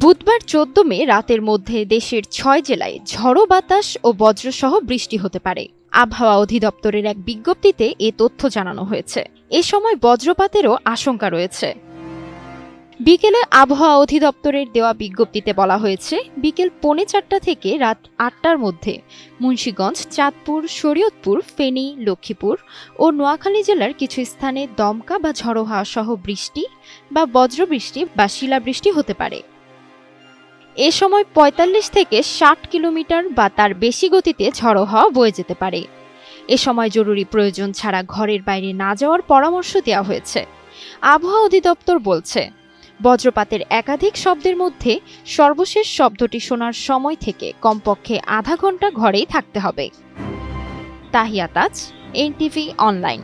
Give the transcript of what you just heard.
বুধবার ১৪ মে রাতের মধ্যে দেশের ৬ জেলায় ঝড়ো বাতাস ও বজ্রসহ বৃষ্টি হতে পারে। আবহাওয়া অধিদপ্তরের এক বিজ্ঞপ্তিতে এ তথ্য জানানো হয়েছে। এ সময় বজ্রপাতেরও আশঙ্কা রয়েছে। বিকেলে আবহাওয়া অধিদপ্তরের দেওয়া বিজ্ঞপ্তিতে বলা হয়েছে, বিকেল ৪:৩০ থেকে রাত ৮টার মধ্যে মুন্সিগঞ্জ, চাঁদপুর, শরীয়তপুর, ফেনী, লক্ষ্মীপুর ও নোয়াখালী জেলার কিছু স্থানে দমকা বা ঝড়ো হাওয়া সহ বৃষ্টি বা বজ্রবৃষ্টি বা শিলাবৃষ্টি হতে পারে। এ সময় ৪৫ থেকে ৬০ কিলোমিটার বা তার বেশি গতিতে ঝড়ো হাওয়া বয়ে যেতে পারে। এ সময় জরুরি প্রয়োজন ছাড়া ঘরের বাইরে না যাওয়ার পরামর্শ দেওয়া হয়েছে। আবহাওয়া অধিদপ্তর বলছে, বজ্রপাতের একাধিক শব্দের মধ্যে সর্বশেষ শব্দটি শোনার সময় থেকে কমপক্ষে আধা ঘন্টা ঘরেই থাকতে হবে। তাহিয়া তাজ, এনটিভি অনলাইন।